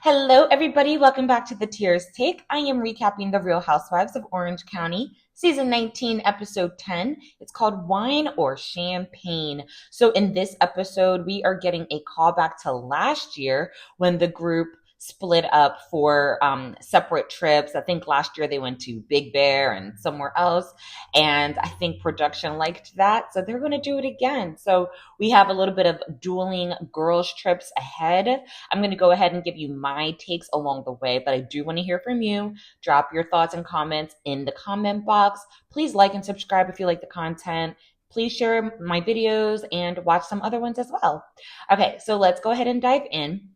Hello, everybody. Welcome back to the Tears Take. I am recapping The Real Housewives of Orange County, Season 19, Episode 10. It's called Whine or Champagne. So in this episode, we are getting a callback to last year when the group split up for separate trips. I think last year they went to Big Bear and somewhere else. And I think production liked that. So they're going to do it again. So we have a little bit of dueling girls' trips ahead. I'm going to go ahead and give you my takes along the way, but I do want to hear from you. Drop your thoughts and comments in the comment box. Please like and subscribe if you like the content. Please share my videos and watch some other ones as well. Okay, so let's go ahead and dive in.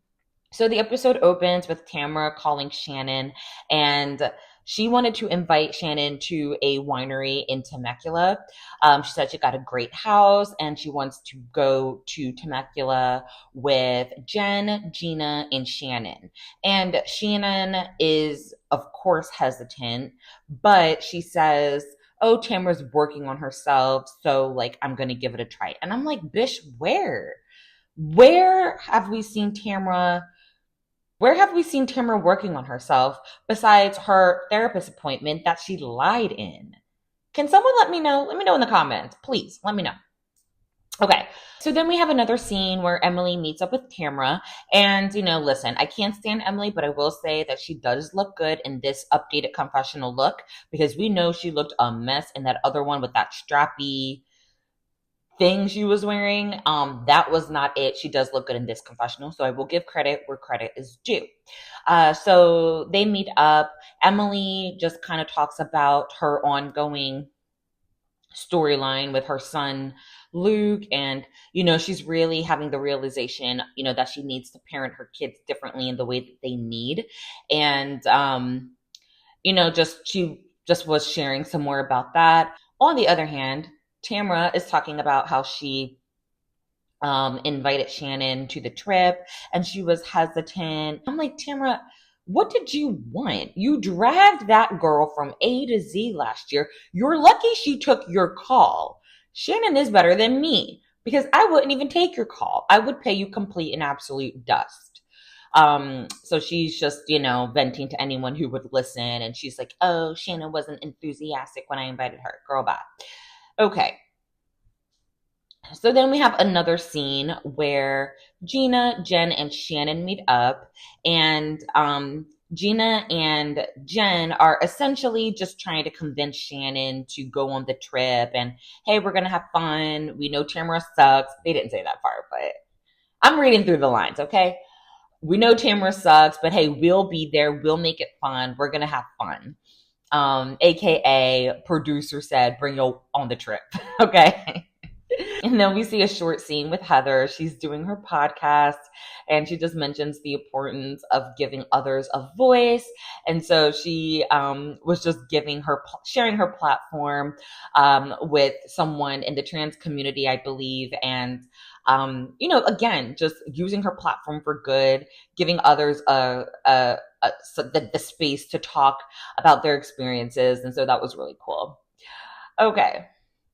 So the episode opens with Tamra calling Shannon, and she wanted to invite Shannon to a winery in Temecula. She said she got a great house and she wants to go to Temecula with Jenn, Gina, and Shannon. And Shannon is, of course, hesitant, but she says, oh, Tamra's working on herself, so like I'm gonna give it a try. And I'm like, bish, where? Where have we seen Tamra? Where have we seen Tamra working on herself besides her therapist appointment that she lied in? Can someone let me know? Let me know in the comments. Please, let me know. Okay, so then we have another scene where Emily meets up with Tamra. And, listen, I can't stand Emily, but I will say that she does look good in this updated confessional look because we know she looked a mess in that other one with that strappy thing she was wearing. That was not it. She does look good in this confessional, so I will give credit where credit is due. So they meet up. Emily just kind of talks about her ongoing storyline with her son Luke, and she's really having the realization that she needs to parent her kids differently in the way that they need. And she just was sharing some more about that. On the other hand, Tamra is talking about how she invited Shannon to the trip and she was hesitant. I'm like, Tamra, what did you want? You dragged that girl from A to Z last year. You're lucky she took your call. Shannon is better than me because I wouldn't even take your call. I would pay you complete and absolute dust. So she's just, venting to anyone who would listen. And she's like, oh, Shannon wasn't enthusiastic when I invited her. Girl, bye. Okay. So then we have another scene where Gina, Jenn, and Shannon meet up, and Gina and Jenn are essentially just trying to convince Shannon to go on the trip and, hey, we're going to have fun. We know Tamra sucks. They didn't say that part, but I'm reading through the lines, okay? We know Tamra sucks, but hey, we'll be there. We'll make it fun. We're going to have fun. AKA producer said, bring you on the trip. Okay. And then we see a short scene with Heather. She's doing her podcast and she just mentions the importance of giving others a voice. And so she was just sharing her platform with someone in the trans community, I believe. And, again, just using her platform for good, giving others the space to talk about their experiences. And so that was really cool. Okay.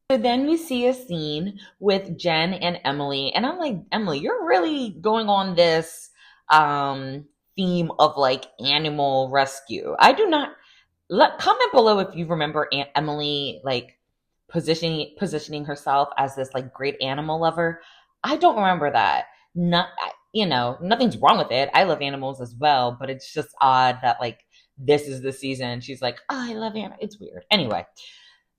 So then we see a scene with Jenn and Emily. And I'm like, Emily, you're really going on this theme of like animal rescue. I do not comment below if you remember Emily like positioning herself as this like great animal lover. I don't remember that. Nothing's wrong with it. I love animals as well, but it's just odd that like this is the season. She's like, oh, I love animals. It's weird. Anyway.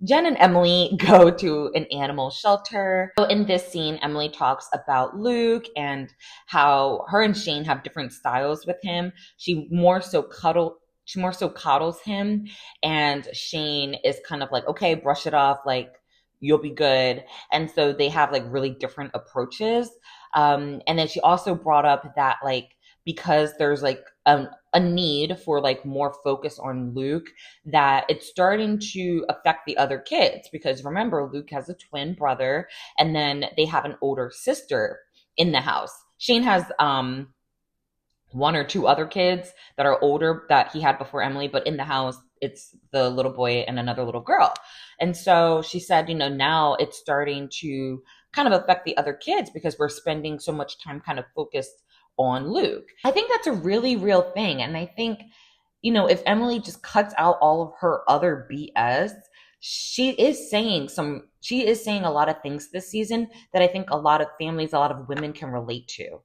Jenn and Emily go to an animal shelter. So in this scene, Emily talks about Luke and how her and Shane have different styles with him. She more so coddles him, and Shane is kind of like, okay, brush it off, like you'll be good. And so they have like really different approaches. And then she also brought up that like because there's like a need for like more focus on Luke, that it's starting to affect the other kids, because remember, Luke has a twin brother and then they have an older sister in the house. Shane has one or two other kids that are older that he had before Emily, but in the house it's the little boy and another little girl. And so she said, now it's starting to kind of affect the other kids because we're spending so much time kind of focused on Luke. I think that's a really real thing. And I think, if Emily just cuts out all of her other BS, she is saying a lot of things this season that I think a lot of families, a lot of women can relate to.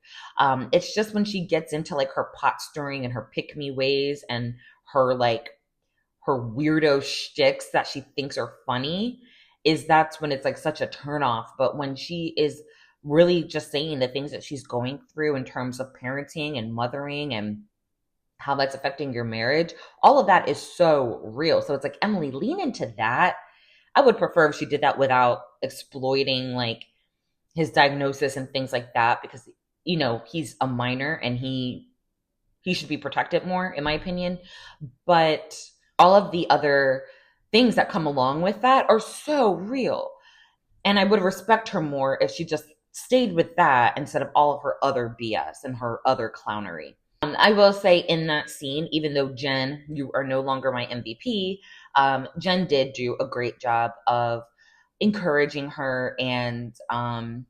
It's just when she gets into like her pot stirring and her pick me ways and her like her weirdo shticks that she thinks are funny, that's when it's like such a turnoff. But when she is really just saying the things that she's going through in terms of parenting and mothering and how that's affecting your marriage, all of that is so real. So it's like, Emily, lean into that. I would prefer if she did that without exploiting like his diagnosis and things like that, because he's a minor and he should be protected more, in my opinion. But all of the other things that come along with that are so real. And I would respect her more if she just stayed with that instead of all of her other BS and her other clownery. I will say in that scene, even though Jenn, you are no longer my MVP, Jenn did do a great job of encouraging her and, I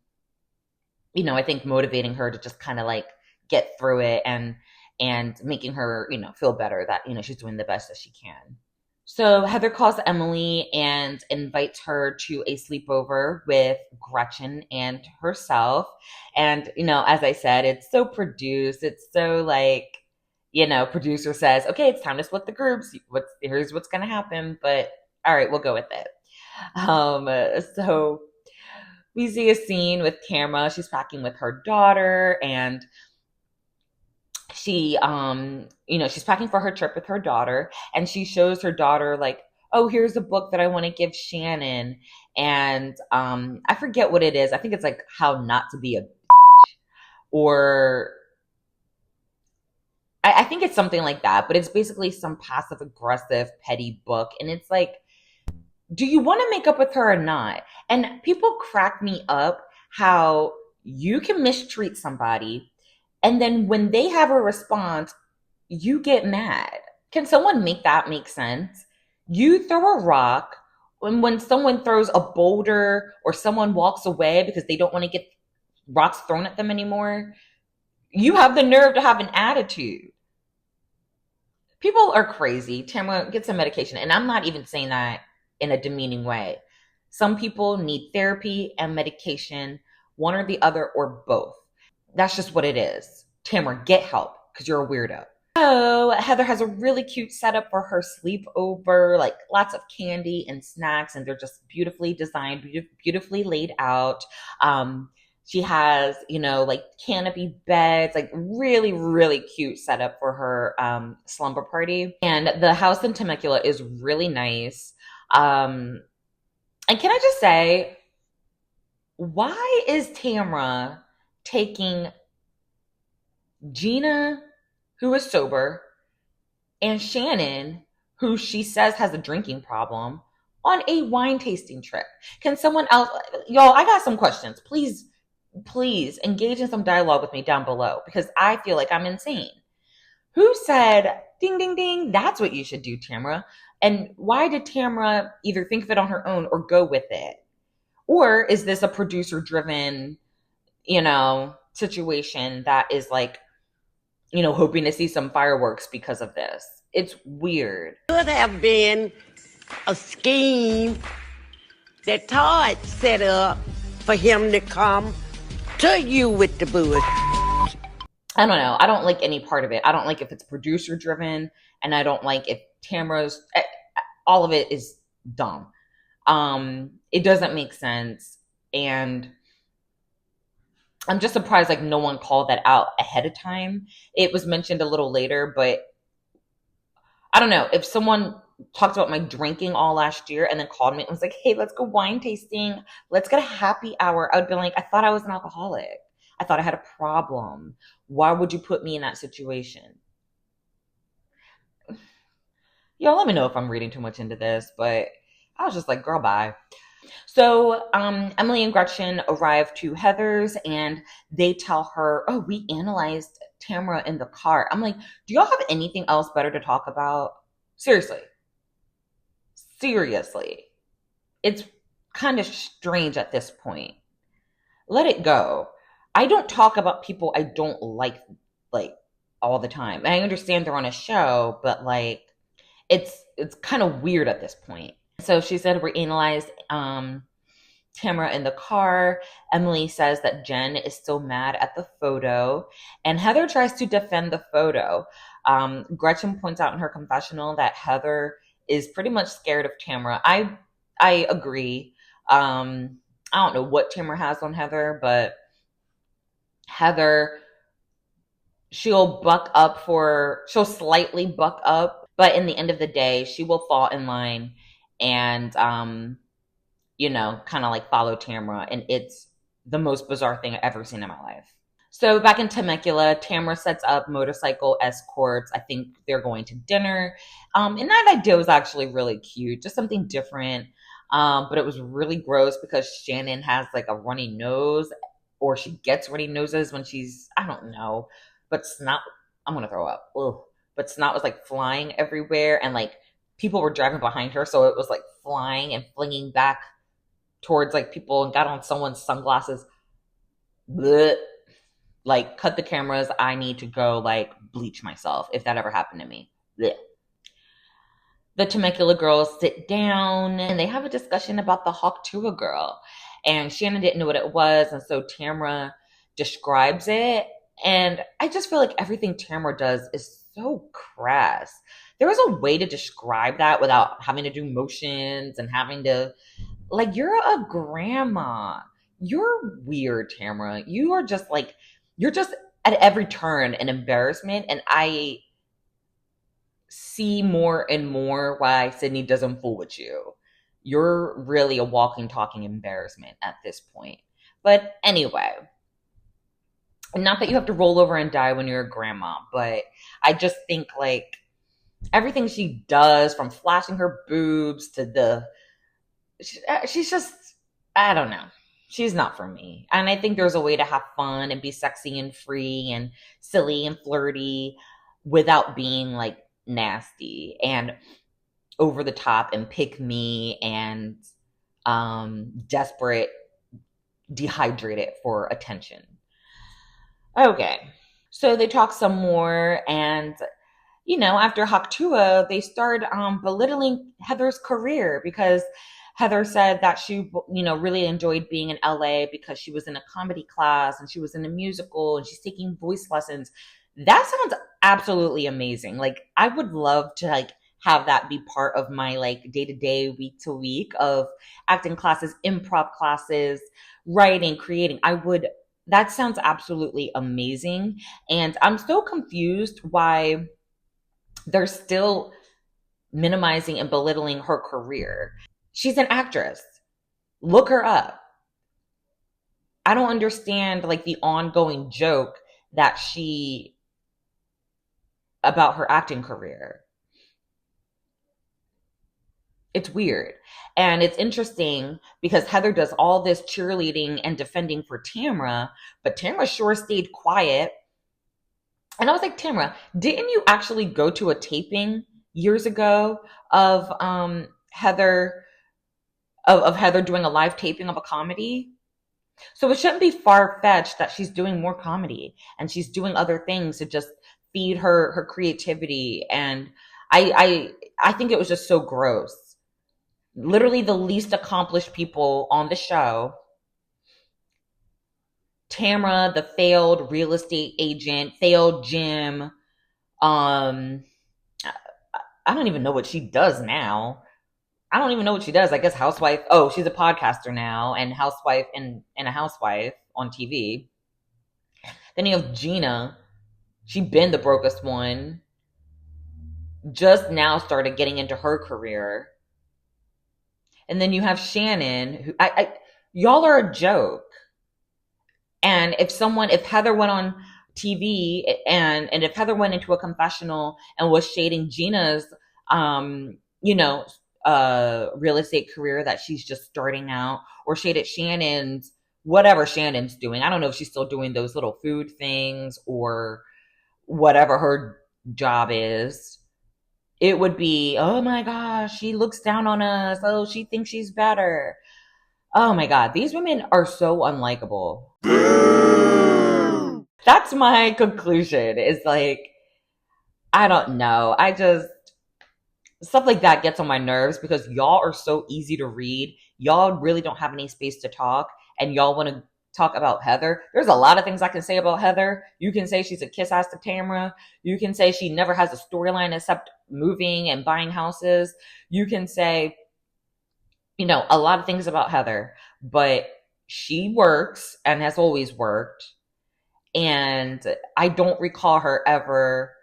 think motivating her to just kind of like get through it and making her, feel better that, she's doing the best that she can. So Heather calls Emily and invites her to a sleepover with Gretchen and herself. And, as I said, it's so produced. It's so like, producer says, okay, it's time to split the groups. Here's what's going to happen. But all right, we'll go with it. So we see a scene with Tamra. She's packing with her daughter and she she's packing for her trip with her daughter, and she shows her daughter like, oh, here's a book that I want to give Shannon, and I forget what it is. I think it's like How Not to Be a or I think it's something like that, but it's basically some passive aggressive petty book, and it's like, do you want to make up with her or not? And people crack me up how you can mistreat somebody and then when they have a response, you get mad. Can someone make that make sense? You throw a rock when someone throws a boulder or someone walks away because they don't want to get rocks thrown at them anymore. You have the nerve to have an attitude. People are crazy. Tamra, get some medication. And I'm not even saying that in a demeaning way. Some people need therapy and medication, one or the other or both. That's just what it is. Tamra, get help because you're a weirdo. So Heather has a really cute setup for her sleepover, like lots of candy and snacks, and they're just beautifully designed, beautifully laid out. She has, like canopy beds, like really, really cute setup for her slumber party. And the house in Temecula is really nice. And can I just say, why is Tamra taking Gina, who is sober, and Shannon, who she says has a drinking problem, on a wine tasting trip? Can someone else, y'all, I got some questions. Please engage in some dialogue with me down below because I feel like I'm insane. Who said, ding, ding, ding, that's what you should do, Tamra? And why did Tamra either think of it on her own or go with it? Or is this a producer-driven, situation that is like, hoping to see some fireworks because of this? It's weird. Could have been a scheme that Todd set up for him to come to you with the bush. I don't know. I don't like any part of it. I don't like if it's producer-driven, and I don't like if Tamra's... all of it is dumb. It doesn't make sense. And I'm just surprised like no one called that out ahead of time. It was mentioned a little later, but I don't know. If someone talked about my drinking all last year and then called me and was like, hey, let's go wine tasting. Let's get a happy hour. I would be like, I thought I was an alcoholic. I thought I had a problem. Why would you put me in that situation? Y'all, let me know if I'm reading too much into this, but I was just like, girl, bye. So Emily and Gretchen arrive to Heather's and they tell her, oh, we analyzed Tamra in the car. I'm like, do y'all have anything else better to talk about? Seriously. It's kind of strange at this point. Let it go. I don't talk about people I don't like all the time. And I understand they're on a show, but like it's kind of weird at this point. So she said we analyzed Tamra in the car. Emily says that Jenn is still mad at the photo, and Heather tries to defend the photo. Gretchen points out in her confessional that Heather is pretty much scared of Tamra. I agree. I don't know what Tamra has on Heather, but Heather, she'll slightly buck up, but in the end of the day, she will fall in line and kind of like follow Tamra. And it's the most bizarre thing I've ever seen in my life. So back in Temecula, Tamra sets up motorcycle escorts. I think they're going to dinner. And that idea was actually really cute, just something different. But it was really gross because Shannon has like a runny nose, or she gets runny noses when I don't know, but snot, I'm going to throw up. Ugh. But snot was like flying everywhere, and like people were driving behind her. So it was like flying and flinging back towards like people and got on someone's sunglasses. Blech. Like, cut the cameras. I need to go like bleach myself if that ever happened to me. Blech. The Temecula girls sit down and they have a discussion about the RHOC girl. And Shannon didn't know what it was. And so Tamra describes it. And I just feel like everything Tamra does is so crass. There was a way to describe that without having to do motions and having to, like, you're a grandma. You're weird, Tamra. You're just at every turn an embarrassment. And I see more and more why Sydney doesn't fool with you. You're really a walking, talking embarrassment at this point. But anyway, not that you have to roll over and die when you're a grandma, but I just think like everything she does, from flashing her boobs to she's just, I don't know. She's not for me. And I think there's a way to have fun and be sexy and free and silly and flirty without being like nasty and over the top and pick me and desperate, dehydrated for attention. Okay, so they talk some more, and after RHOC, they started belittling Heather's career because Heather said that she, really enjoyed being in LA because she was in a comedy class and she was in a musical and she's taking voice lessons. That sounds absolutely amazing. Like, I would love to like have that be part of my like day-to-day, week-to-week of acting classes, improv classes, writing, creating. That sounds absolutely amazing. And I'm so confused why they're still minimizing and belittling her career. She's an actress. Look her up. I don't understand like the ongoing joke about her acting career. It's weird. And it's interesting because Heather does all this cheerleading and defending for Tamra, but Tamra sure stayed quiet. And I was like, Tamra, didn't you actually go to a taping years ago of Heather doing a live taping of a comedy? So it shouldn't be far-fetched that she's doing more comedy and she's doing other things to just feed her creativity. And I think it was just so gross. Literally the least accomplished people on the show. Tamra, the failed real estate agent, failed gym. I don't even know what she does now. I don't even know what she does. I guess housewife. Oh, she's a podcaster now and housewife and a housewife on TV. Then you have Gina. She been the brokest one. Just now started getting into her career. And then you have Shannon, who y'all are a joke. And if Heather went on TV and if Heather went into a confessional and was shading Gina's, real estate career that she's just starting out, or shaded Shannon's, whatever Shannon's doing. I don't know if she's still doing those little food things or whatever her job is. It would be, oh my gosh, she looks down on us. Oh, she thinks she's better. Oh my God, these women are so unlikable. That's my conclusion, is like, I don't know. Stuff like that gets on my nerves because y'all are so easy to read. Y'all really don't have any space to talk, and y'all want to talk about Heather. There's a lot of things I can say about Heather. You can say she's a kiss ass to Tamra. You can say she never has a storyline except moving and buying houses. You can say, a lot of things about Heather, but she works and has always worked. And I don't recall her ever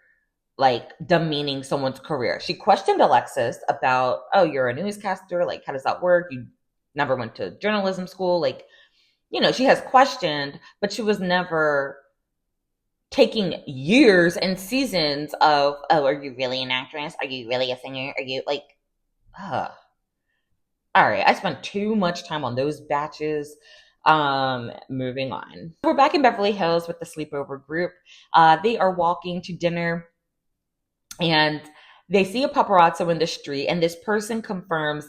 like demeaning someone's career. She questioned Alexis about, oh, you're a newscaster. Like, how does that work? You never went to journalism school. Like, she has questioned, but she was never taking years and seasons of, oh, are you really an actress? Are you really a singer? Are you like, all right, I spent too much time on those batches. Moving on. We're back in Beverly Hills with the sleepover group. They are walking to dinner and they see a paparazzo in the street, and this person confirms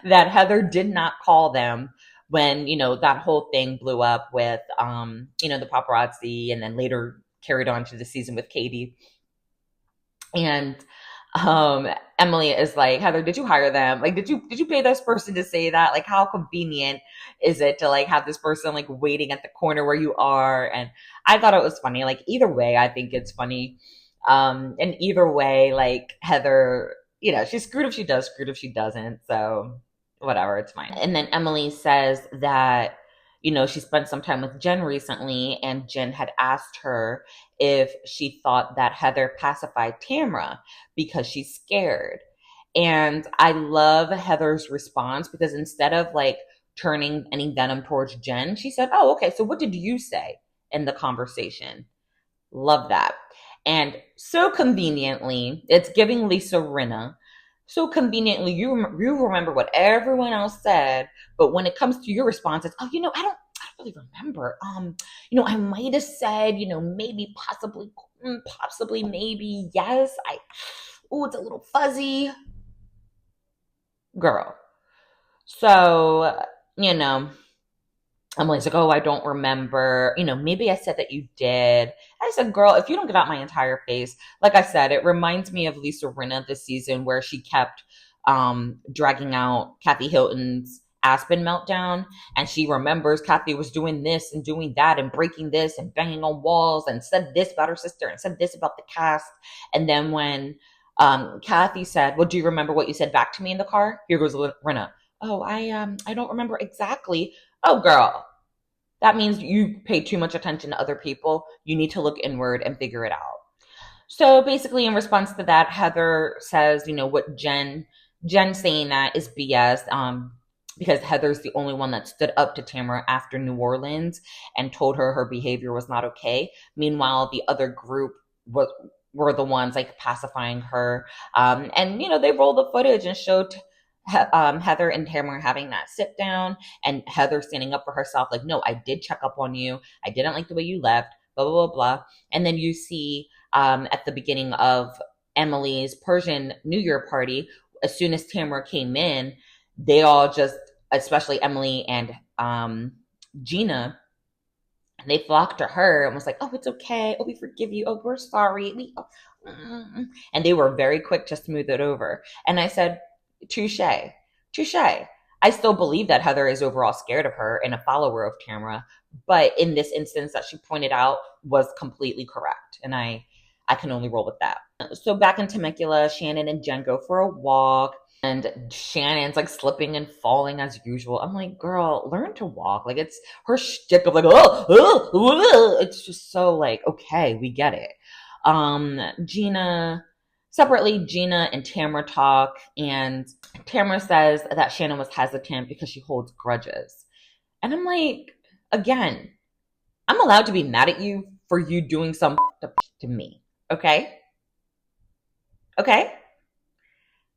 that Heather did not call them when, that whole thing blew up with, the paparazzi, and then later carried on to the season with Katie. And Emily is like, Heather, did you hire them? Like, did you pay this person to say that? Like, how convenient is it to like have this person like waiting at the corner where you are? And I thought it was funny. Like, either way, I think it's funny. And either way, like Heather, she's screwed if she does, screwed if she doesn't. So whatever, it's fine. And then Emily says that, she spent some time with Jenn recently, and Jenn had asked her if she thought that Heather pacified Tamra because she's scared. And I love Heather's response, because instead of like turning any venom towards Jenn, she said, oh, okay, so what did you say in the conversation? Love that. And so conveniently, it's giving Lisa Rinna. So conveniently, you remember what everyone else said, but when it comes to your response, it's, oh, I don't really remember. I might have said, maybe, possibly, maybe, yes. It's a little fuzzy, girl. So, Emily's like, oh, I don't remember. Maybe I said that you did. I said, girl, if you don't get out my entire face, like I said, it reminds me of Lisa Rinna this season, where she kept dragging out Kathy Hilton's Aspen meltdown. And she remembers Kathy was doing this and doing that and breaking this and banging on walls and said this about her sister and said this about the cast. And then when Kathy said, well, do you remember what you said back to me in the car? Here goes Rinna. Oh, I don't remember exactly. Oh, girl, that means you pay too much attention to other people. You need to look inward and figure it out. So basically, in response to that, Heather says, what Jenn saying that is BS, because Heather's the only one that stood up to Tamra after New Orleans and told her behavior was not okay. Meanwhile, the other group were the ones like pacifying her. And, they rolled the footage and showed Heather and Tamra having that sit down, and Heather standing up for herself, like, no, I did check up on you. I didn't like the way you left, blah, blah, blah, blah. And then you see at the beginning of Emily's Persian New Year party, as soon as Tamra came in, they all just, especially Emily and Gina, they flocked to her and was like, oh, it's okay. Oh, we forgive you. Oh, we're sorry. And they were very quick to smooth it over. And I said, touche. I still believe that Heather is overall scared of her and a follower of Tamra, but in this instance that she pointed out was completely correct, and I can only roll with that. So back in Temecula, Shannon and Jenn go for a walk, and Shannon's like slipping and falling as usual. I'm like, girl, learn to walk. Like, it's her shtick of like, it's just so like, okay, we get it. Separately, Gina and Tamra talk, and Tamra says that Shannon was hesitant because she holds grudges. And I'm like, again, I'm allowed to be mad at you for you doing something to me, okay? Okay?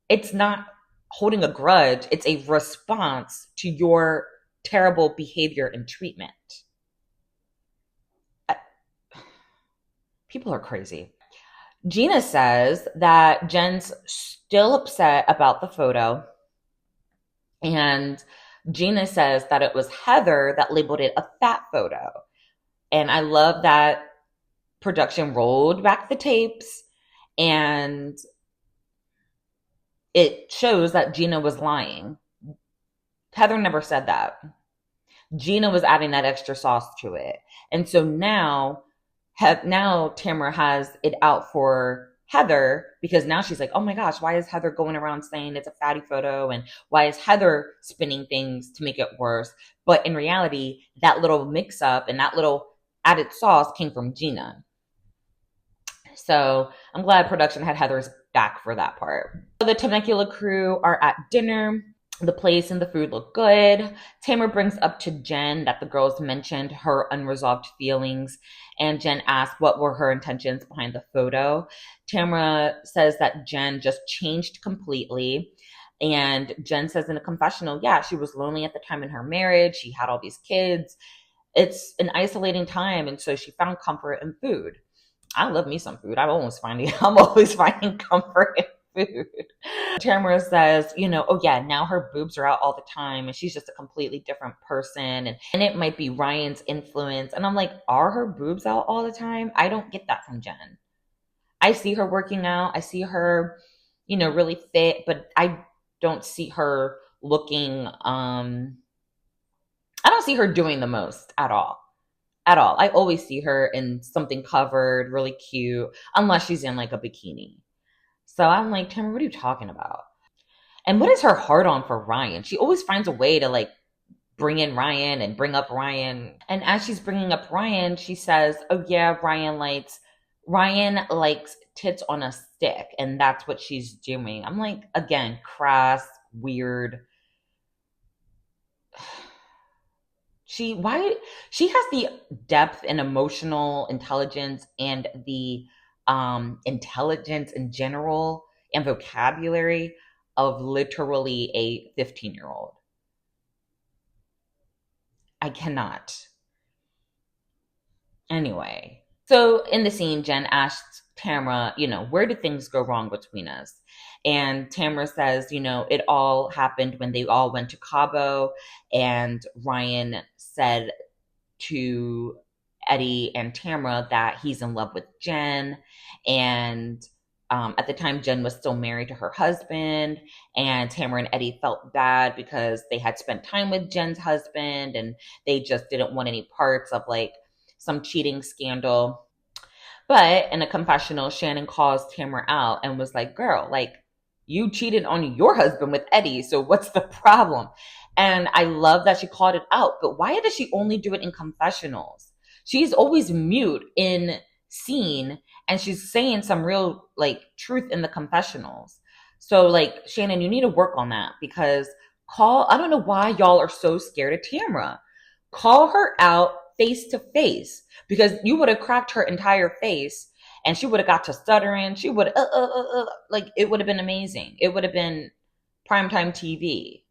It's not holding a grudge. It's a response to your terrible behavior and treatment. People are crazy. Gina says that Jen's still upset about the photo. And Gina says that it was Heather that labeled it a fat photo. And I love that production rolled back the tapes, and it shows that Gina was lying. Heather never said that. Gina was adding that extra sauce to it. And so now Tamra has it out for Heather, because now she's like, oh my gosh, why is Heather going around saying it's a fatty photo? And why is Heather spinning things to make it worse? But in reality, that little mix up and that little added sauce came from Gina. So I'm glad production had Heather's back for that part. So the Temecula crew are at dinner. The place and the food look good. Tamra brings up to Jenn that the girls mentioned her unresolved feelings, and Jenn asks what were her intentions behind the photo. Tamra says that Jenn just changed completely, and Jenn says in a confessional, yeah, she was lonely at the time in her marriage. She had all these kids. It's an isolating time, and so she found comfort in food. I love me some food. I'm always finding comfort in food. Tamara says, oh yeah, now her boobs are out all the time and she's just a completely different person. And it might be Ryan's influence. And I'm like, are her boobs out all the time? I don't get that from Jenn. I see her working out. I see her, really fit, but I don't see her looking, I don't see her doing the most at all. At all. I always see her in something covered, really cute, unless she's in like a bikini. So I'm like, Tamra, what are you talking about? And what is her heart on for Ryan? She always finds a way to like bring in Ryan and bring up Ryan. And as she's bringing up Ryan, she says, oh yeah, Ryan likes tits on a stick. And that's what she's doing. I'm like, again, crass, weird. She has the depth and emotional intelligence and the intelligence in general and vocabulary of literally a 15-year-old. I cannot. Anyway, so in the scene, Jenn asked Tamra, where did things go wrong between us? And Tamra says, it all happened when they all went to Cabo, and Ryan said to Eddie and Tamra that he's in love with Jenn. And at the time, Jenn was still married to her husband, and Tamra and Eddie felt bad because they had spent time with Jenn's husband and they just didn't want any parts of like some cheating scandal. But in a confessional, Shannon calls Tamra out and was like, girl, like, you cheated on your husband with Eddie, so what's the problem? And I love that she called it out, but why does she only do it in confessionals? She's always mute in scene, and she's saying some real like truth in the confessionals. So like, Shannon, you need to work on that, because I don't know why y'all are so scared of Tamra. Call her out face to face, because you would have cracked her entire face and she would have got to stuttering. She would like, it would have been amazing. It would have been primetime TV.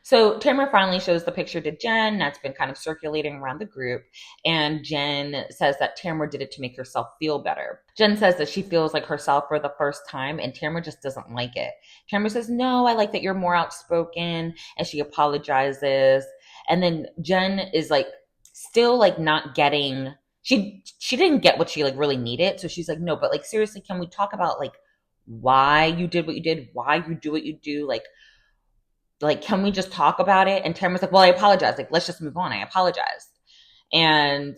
So Tamra finally shows the picture to Jenn that's been kind of circulating around the group. And Jenn says that Tamra did it to make herself feel better. Jenn says that she feels like herself for the first time, and Tamra just doesn't like it. Tamra says, no, I like that you're more outspoken, and she apologizes. And then Jenn is like still like not getting, she didn't get what she like really needed. So she's like, no, but like seriously, can we talk about like why you did what you did, why you do what you do? Like, can we just talk about it? And Tamra's like, well, I apologize. Like, let's just move on. I apologize. And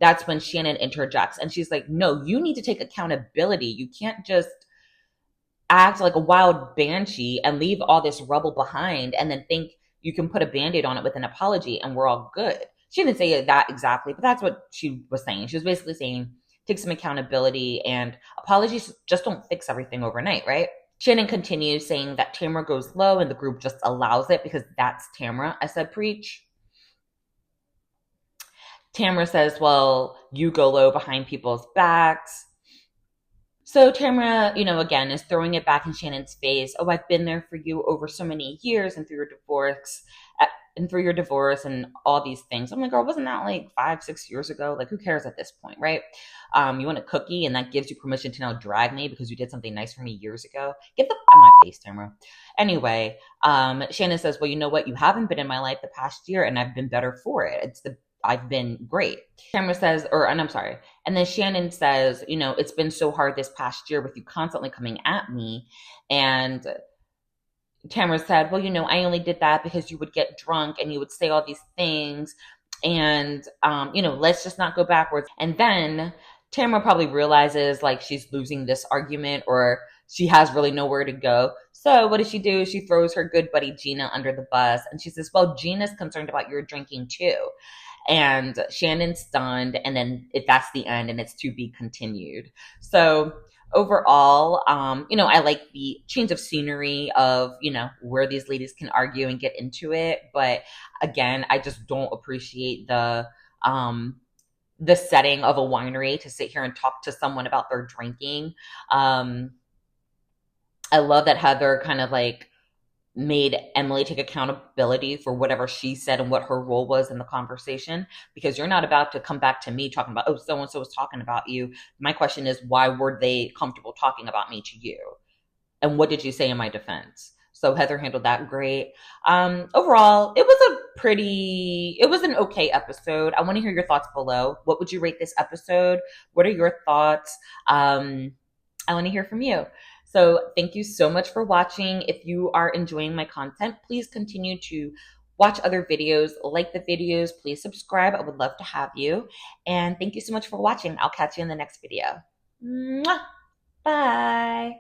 that's when Shannon interjects. And she's like, no, you need to take accountability. You can't just act like a wild banshee and leave all this rubble behind and then think you can put a Band-Aid on it with an apology and we're all good. She didn't say that exactly, but that's what she was saying. She was basically saying, take some accountability, and apologies just don't fix everything overnight, right? Shannon continues saying that Tamra goes low and the group just allows it because that's Tamra. I said, preach. Tamra says, well, you go low behind people's backs. So Tamra, again, is throwing it back in Shannon's face. Oh, I've been there for you over so many years and through your divorce and all these things. I'm like, girl, wasn't that like 5-6 years ago? Like, who cares at this point, right? You want a cookie and that gives you permission to now drag me because you did something nice for me years ago? Get the out of my face, Tamra. Anyway, Shannon says, well, you know what? You haven't been in my life the past year and I've been better for it. I've been great. Tamra says, and I'm sorry. And then Shannon says, it's been so hard this past year with you constantly coming at me. And Tamara said, well, I only did that because you would get drunk and you would say all these things. And, let's just not go backwards. And then Tamara probably realizes like she's losing this argument or she has really nowhere to go. So what does she do? She throws her good buddy Gina under the bus and she says, well, Gina's concerned about your drinking too. And Shannon's stunned, and then that's the end, and it's to be continued. So overall, I like the change of scenery of, where these ladies can argue and get into it. But again, I just don't appreciate the setting of a winery to sit here and talk to someone about their drinking. I love that Heather kind of like made Emily take accountability for whatever she said and what her role was in the conversation, because you're not about to come back to me talking about, oh, so-and-so was talking about you. My question is, why were they comfortable talking about me to you? And what did you say in my defense? So Heather handled that great. Overall, it was an okay episode. I want to hear your thoughts below. What would you rate this episode? What are your thoughts? I want to hear from you. So thank you so much for watching. If you are enjoying my content, please continue to watch other videos, like the videos, please subscribe. I would love to have you. And thank you so much for watching. I'll catch you in the next video. Mwah! Bye.